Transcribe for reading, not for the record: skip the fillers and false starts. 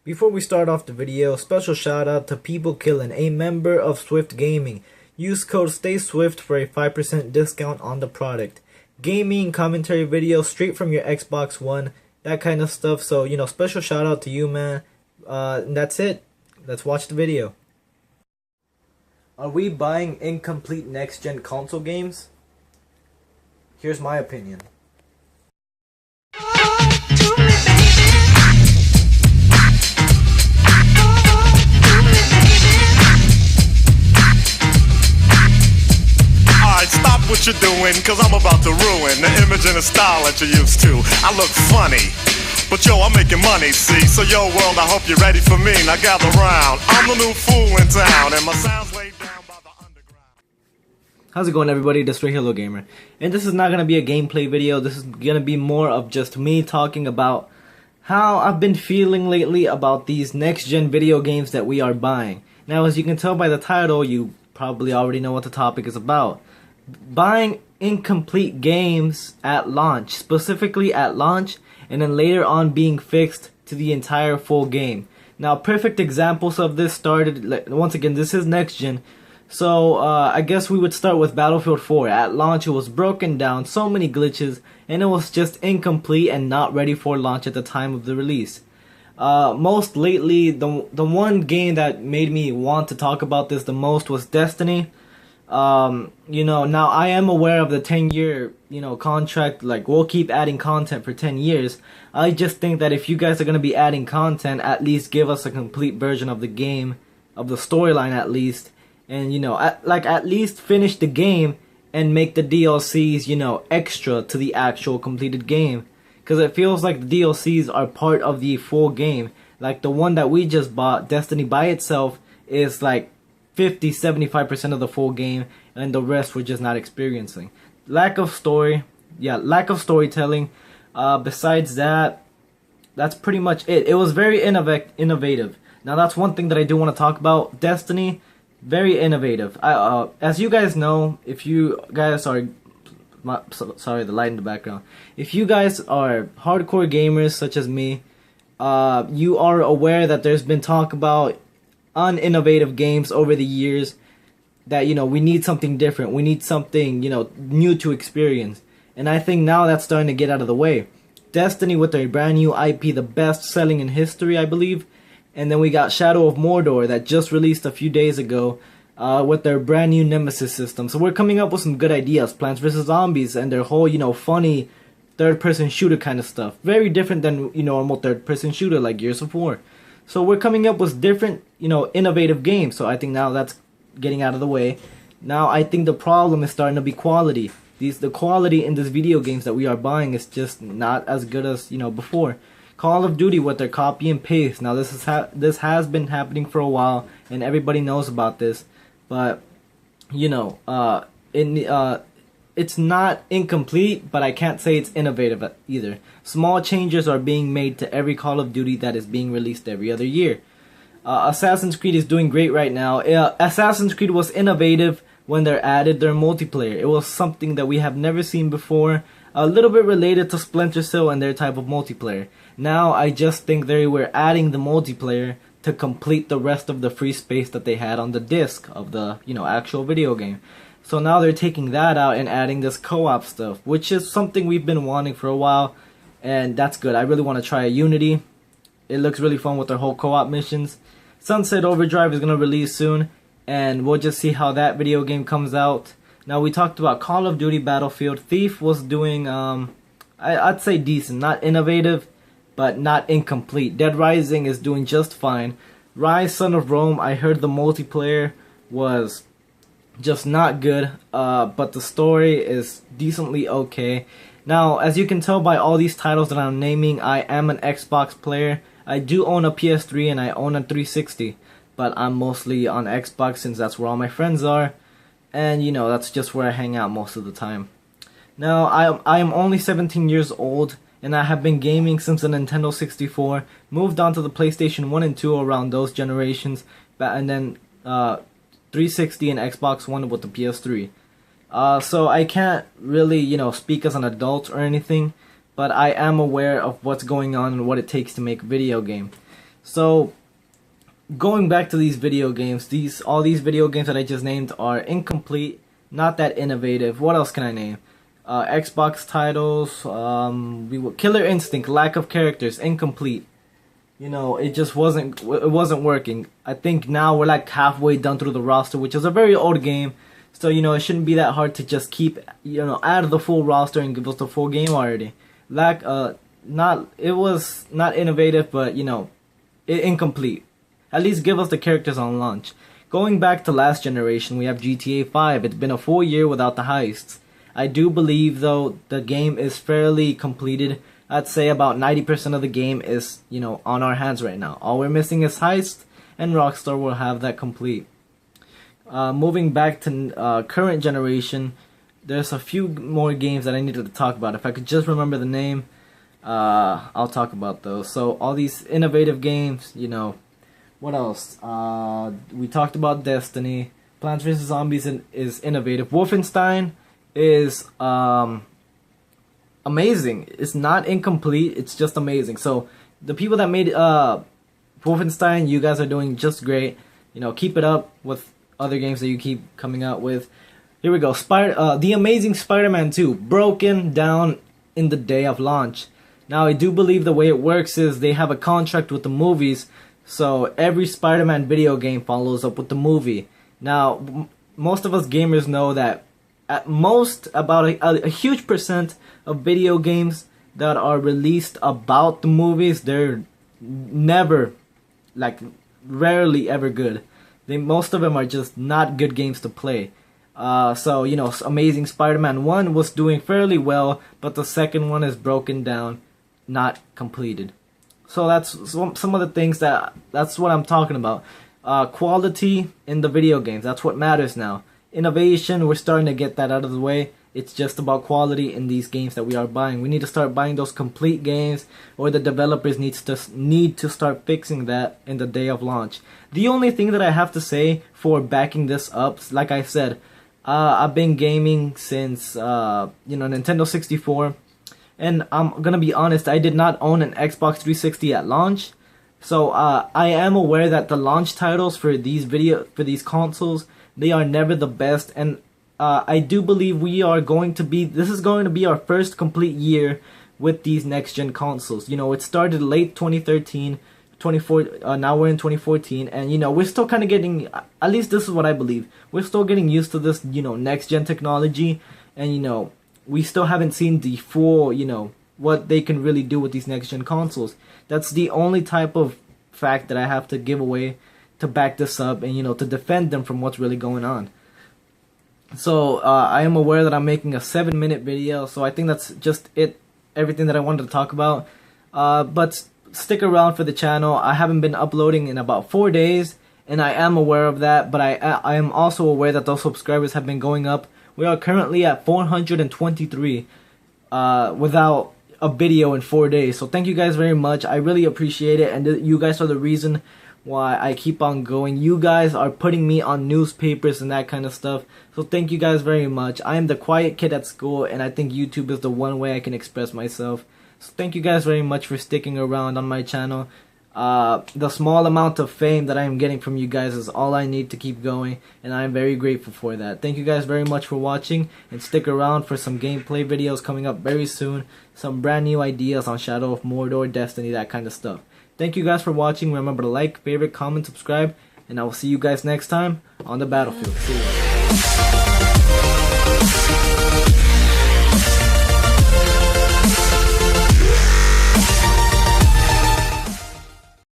Before we start off the video, special shout out to People Killing, a member of Swift Gaming. Use code STAYSWIFT for a 5% discount on the product. Gaming, commentary videos straight from your Xbox One, that kind of stuff. So, special shout out to you, man. And that's it. Let's watch the video. Are we buying incomplete next-gen console games? Here's my opinion. Stop what you're doing, cause I'm about to ruin the image and the style that you're used to. I look funny, but yo, I'm making money, see? So yo, world, I hope you're ready for me. Now gather round. I'm the new fool in town, and my sound's laid down by the underground. How's it going, everybody? This is Hello Gamer. And this is not going to be a gameplay video. This is going to be more of just me talking about how I've been feeling lately about these next-gen video games that we are buying. Now, as you can tell by the title, you probably already know what the topic is about. Buying incomplete games at launch, specifically at launch, and then later on being fixed to the entire full game. Now, perfect examples of this started, once again, this is next gen, so I guess we would start with Battlefield 4. At launch, it was broken down, so many glitches, and it was just incomplete and not ready for launch at the time of the release. Most lately, the one game that made me want to talk about this the most was Destiny. Now I am aware of the 10-year, contract, like we'll keep adding content for 10 years. I just think that if you guys are going to be adding content, at least give us a complete version of the game, of the storyline at least, and at least finish the game and make the DLCs, extra to the actual completed game. Because it feels like the DLCs are part of the full game. Like the one that we just bought, Destiny by itself, is like 50-75% of the full game, and the rest we're just not experiencing. Lack of storytelling. Besides that, that's pretty much it. It was very innovative. Now that's one thing that I do want to talk about. Destiny, very innovative. As you guys know, if you guys are, sorry, the light in the background. If you guys are hardcore gamers such as me, you are aware that there's been talk about uninnovative games over the years, that we need something different, we need something new to experience, and I think now that's starting to get out of the way. Destiny with their brand new IP, the best selling in history, I believe, and then we got Shadow of Mordor that just released a few days ago with their brand new Nemesis system. So we're coming up with some good ideas. Plants vs Zombies and their whole funny third-person shooter kind of stuff, very different than normal third-person shooter like Gears of War. So we're coming up with different, innovative games. So I think now that's getting out of the way. Now I think the problem is starting to be quality. The quality in these video games that we are buying is just not as good as, before. Call of Duty with their copy and paste. Now this has been happening for a while, and everybody knows about this. But, it's not incomplete, but I can't say it's innovative either. Small changes are being made to every Call of Duty that is being released every other year. Assassin's Creed is doing great right now. Assassin's Creed was innovative when they added their multiplayer. It was something that we have never seen before. A little bit related to Splinter Cell and their type of multiplayer. Now I just think they were adding the multiplayer to complete the rest of the free space that they had on the disc of the actual video game. So now they're taking that out and adding this co-op stuff, which is something we've been wanting for a while, and that's good. I really want to try a Unity. It looks really fun with their whole co-op missions. Sunset Overdrive is going to release soon, and we'll just see how that video game comes out. Now we talked about Call of Duty Battlefield. Thief was doing, I'd say decent, not innovative, but not incomplete. Dead Rising is doing just fine. Rise Son of Rome, I heard the multiplayer was just not good, but the story is decently okay. Now, as you can tell by all these titles that I'm naming, I am an Xbox player. I do own a PS3 and I own a 360, but I'm mostly on Xbox since that's where all my friends are, and that's just where I hang out most of the time. Now, I am only 17 years old, and I have been gaming since the Nintendo 64, moved on to the PlayStation 1 and 2 around those generations, and then 360 and Xbox One with the PS3. So I can't really, speak as an adult or anything, but I am aware of what's going on and what it takes to make a video game. So going back to these video games, all these video games that I just named are incomplete, not that innovative. What else can I name? Xbox titles, Killer Instinct, lack of characters, incomplete. You know, it just wasn't working. I think now we're like halfway done through the roster, which is a very old game. So, you know, it shouldn't be that hard to just keep, you know, add the full roster and give us the full game already. It was not innovative, but, you know, incomplete. At least give us the characters on launch. Going back to last generation, we have GTA 5. It's been a full year without the heists. I do believe, though, the game is fairly completed. I'd say about 90% of the game is, you know, on our hands right now. All we're missing is heist, and Rockstar will have that complete. Moving back to current generation, there's a few more games that I needed to talk about. If I could just remember the name, I'll talk about those. So all these innovative games, you know, what else? We talked about Destiny. Plants vs. Zombies is innovative. Wolfenstein is amazing. It's not incomplete, it's just amazing. So the people that made Wolfenstein, you guys are doing just great. You know, keep it up with other games that you keep coming out with. Here we go. The Amazing Spider-Man 2 broken down in the day of launch. Now I do believe the way it works is they have a contract with the movies, so every Spider-Man video game follows up with the movie. Now most of us gamers know that at most about a huge percent of video games that are released about the movies, they're never, like, rarely ever good. Most of them are just not good games to play. So, you know, Amazing Spider-Man 1 was doing fairly well, but the second one is broken down, not completed. So that's some of the things that's what I'm talking about. Quality in the video games, that's what matters now. Innovation, we're starting to get that out of the way. It's just about quality in these games that we are buying. We need to start buying those complete games, or the developers need to start fixing that in the day of launch. The only thing that I have to say for backing this up, like I said, I've been gaming since Nintendo 64, and I'm gonna be honest, I did not own an Xbox 360 at launch. So I am aware that the launch titles for these consoles, they are never the best, and I do believe this is going to be our first complete year with these next gen consoles. You know, it started late 2013, now we're in 2014, and you know, we're still kind of getting, at least this is what I believe, we're still getting used to this, you know, next gen technology, and you know, we still haven't seen the full, you know, what they can really do with these next gen consoles. That's the only type of fact that I have to give away to back this up, and you know, to defend them from what's really going on. So I am aware that I'm making a 7-minute video, so I think that's just everything that I wanted to talk about. But stick around for the channel. I haven't been uploading in about 4 days, and I am aware of that, but I am also aware that those subscribers have been going up. We are currently at 423 without a video in 4 days. So thank you guys very much. I really appreciate it, and you guys are the reason why I keep on going. You guys are putting me on newspapers and that kind of stuff. So thank you guys very much. I am the quiet kid at school, and I think YouTube is the one way I can express myself. So thank you guys very much for sticking around on my channel. The small amount of fame that I am getting from you guys is all I need to keep going, and I am very grateful for that. Thank you guys very much for watching, and stick around for some gameplay videos coming up very soon. Some brand new ideas on Shadow of Mordor, Destiny, that kind of stuff. Thank you guys for watching. Remember to like, favorite, comment, subscribe, and I will see you guys next time on the battlefield. See you.